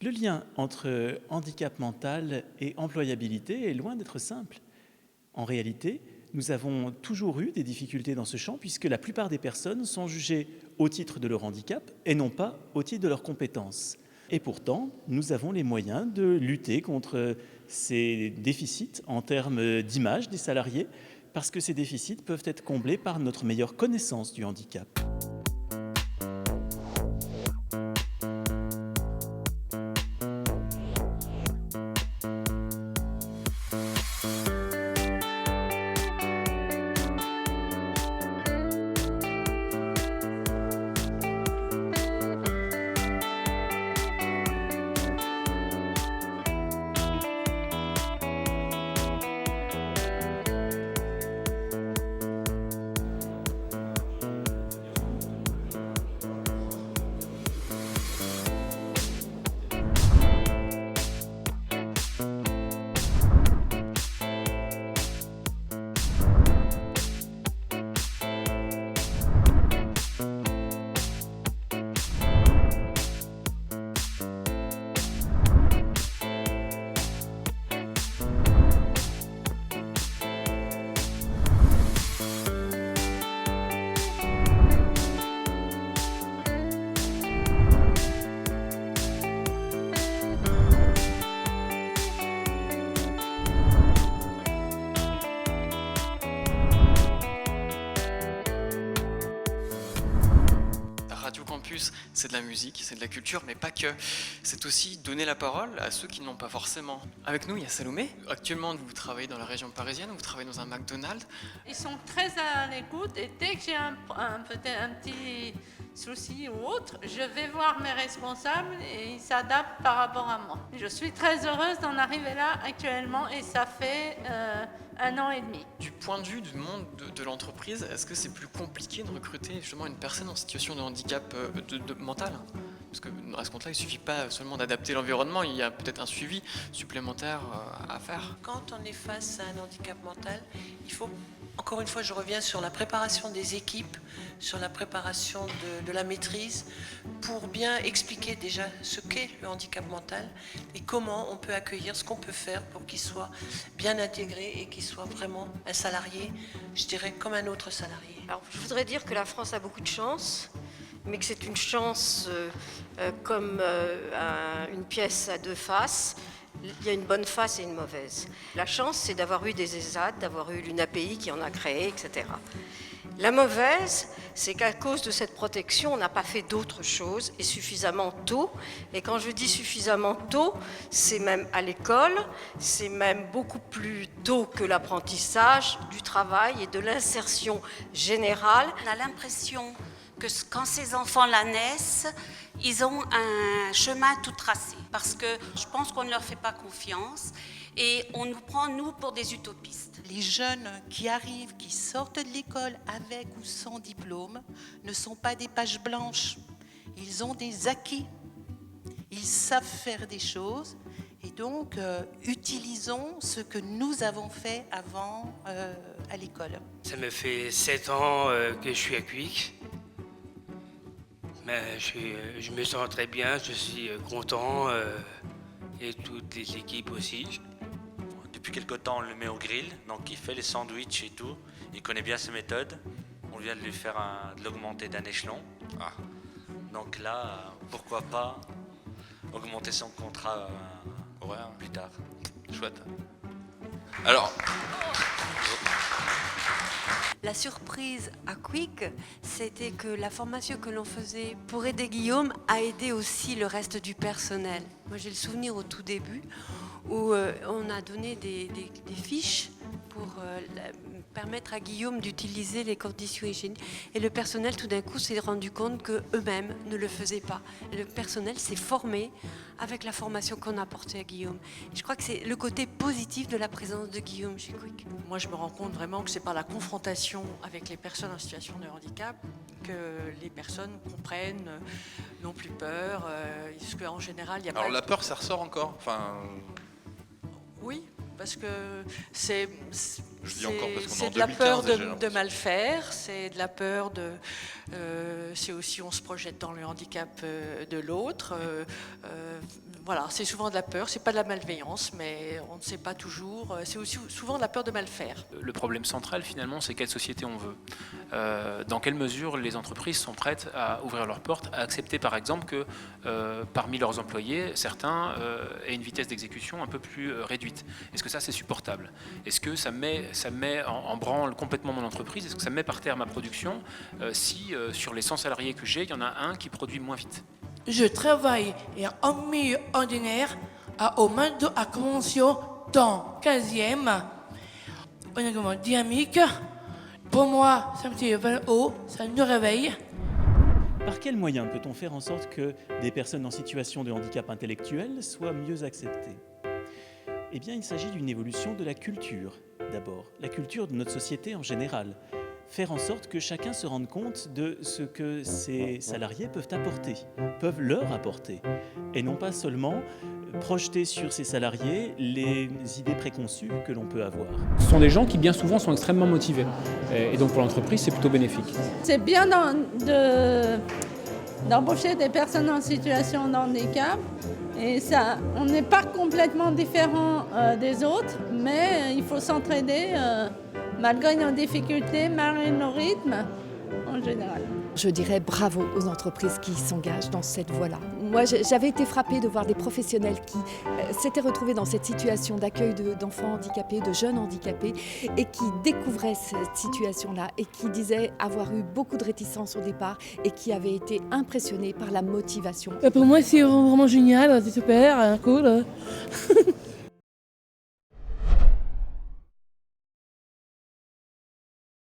Le lien entre handicap mental et employabilité est loin d'être simple. En réalité, nous avons toujours eu des difficultés dans ce champ puisque la plupart des personnes sont jugées au titre de leur handicap et non pas au titre de leurs compétences. Et pourtant, nous avons les moyens de lutter contre ces déficits en termes d'image des salariés parce que ces déficits peuvent être comblés par notre meilleure connaissance du handicap. Radio Campus, c'est de la musique, c'est de la culture, mais pas que. C'est aussi donner la parole à ceux qui ne l'ont pas forcément. Avec nous, il y a Salomé. Actuellement, vous travaillez dans la région parisienne, vous travaillez dans un McDonald's. Ils sont très à l'écoute et dès que j'ai peut-être un petit souci ou autre, je vais voir mes responsables et ils s'adaptent par rapport à moi. Je suis très heureuse d'en arriver là actuellement et ça fait 1 an et demi. Du point de vue du monde de l'entreprise, est-ce que c'est plus compliqué de recruter justement une personne en situation de handicap mental ? Parce que à ce compte-là, il ne suffit pas seulement d'adapter l'environnement, il y a peut-être un suivi supplémentaire à faire. Quand on est face à un handicap mental, il faut, encore une fois, je reviens sur la préparation des équipes, sur la préparation de la maîtrise, pour bien expliquer déjà ce qu'est le handicap mental et comment on peut accueillir, ce qu'on peut faire pour qu'il soit bien intégré et qu'il soit vraiment un salarié, je dirais, comme un autre salarié. Alors, je voudrais dire que la France a beaucoup de chance, mais que c'est une chance comme une pièce à deux faces. Il y a une bonne face et une mauvaise. La chance, c'est d'avoir eu des ESAT, d'avoir eu l'UNAPI qui en a créé, etc. La mauvaise, c'est qu'à cause de cette protection, on n'a pas fait d'autres choses et suffisamment tôt. Et quand je dis suffisamment tôt, c'est même à l'école, c'est même beaucoup plus tôt que l'apprentissage du travail et de l'insertion générale. On a l'impression que quand ces enfants-là naissent, ils ont un chemin tout tracé. Parce que je pense qu'on ne leur fait pas confiance et on nous prend, nous, pour des utopistes. Les jeunes qui arrivent, qui sortent de l'école avec ou sans diplôme, ne sont pas des pages blanches. Ils ont des acquis. Ils savent faire des choses. Et donc, utilisons ce que nous avons fait avant à l'école. Ça me fait 7 ans que je suis à Cuic. Mais je me sens très bien, je suis content et toutes les équipes aussi. Depuis quelque temps, on le met au grill, donc il fait les sandwichs et tout. Il connaît bien ses méthodes. On vient de lui faire de l'augmenter d'un échelon. Donc là, pourquoi pas augmenter son contrat plus tard. Chouette. Alors, la surprise à Quick, c'était que la formation que l'on faisait pour aider Guillaume a aidé aussi le reste du personnel. Moi, j'ai le souvenir au tout début où on a donné des fiches pour permettre à Guillaume d'utiliser les conditions hygiéniques. Et le personnel, tout d'un coup, s'est rendu compte qu'eux-mêmes ne le faisaient pas. Le personnel s'est formé avec la formation qu'on a apportée à Guillaume. Et je crois que c'est le côté positif de la présence de Guillaume chez Quick. Moi, je me rends compte vraiment que c'est par la confrontation avec les personnes en situation de handicap que les personnes comprennent, n'ont plus peur, parce qu'en général, il y a alors pas... la peur, ça ressort encore. Oui, parce que c'est Je dis encore parce qu'on est C'est en de la 2015 peur et j'ai de l'impression. mal faire, c'est de la peur de... c'est aussi on se projette dans le handicap de l'autre. Voilà, c'est souvent de la peur, c'est pas de la malveillance, mais on ne sait pas toujours. C'est aussi souvent de la peur de mal faire. Le problème central, finalement, c'est quelle société on veut. Dans quelle mesure les entreprises sont prêtes à ouvrir leurs portes, à accepter par exemple que parmi leurs employés, certains aient une vitesse d'exécution un peu plus réduite. Est-ce que ça, c'est supportable? Est-ce que ça met en branle complètement mon entreprise? Est-ce que ça met par terre ma production si sur les 100 salariés que j'ai, il y en a un qui produit moins vite? Je travaille en milieu ordinaire au Mando à Convention dans 15e. On est dynamique. Pour moi, ça me tire vers le haut, ça nous réveille. Par quels moyens peut-on faire en sorte que des personnes en situation de handicap intellectuel soient mieux acceptées? Eh bien, il s'agit d'une évolution de la culture, d'abord, la culture de notre société en général. Faire en sorte que chacun se rende compte de ce que ses salariés peuvent apporter, peuvent leur apporter, et non pas seulement projeter sur ses salariés les idées préconçues que l'on peut avoir. Ce sont des gens qui bien souvent sont extrêmement motivés, et donc pour l'entreprise c'est plutôt bénéfique. C'est bien d'embaucher des personnes en situation de handicap, et ça, on n'est pas complètement différent des autres, mais il faut s'entraider malgré nos difficultés, malgré nos rythmes, en général. Je dirais bravo aux entreprises qui s'engagent dans cette voie-là. Moi, j'avais été frappée de voir des professionnels qui s'étaient retrouvés dans cette situation d'accueil d'enfants handicapés, de jeunes handicapés, et qui découvraient cette situation-là et qui disaient avoir eu beaucoup de réticences au départ et qui avaient été impressionnés par la motivation. Pour moi, c'est vraiment génial, c'est super, cool.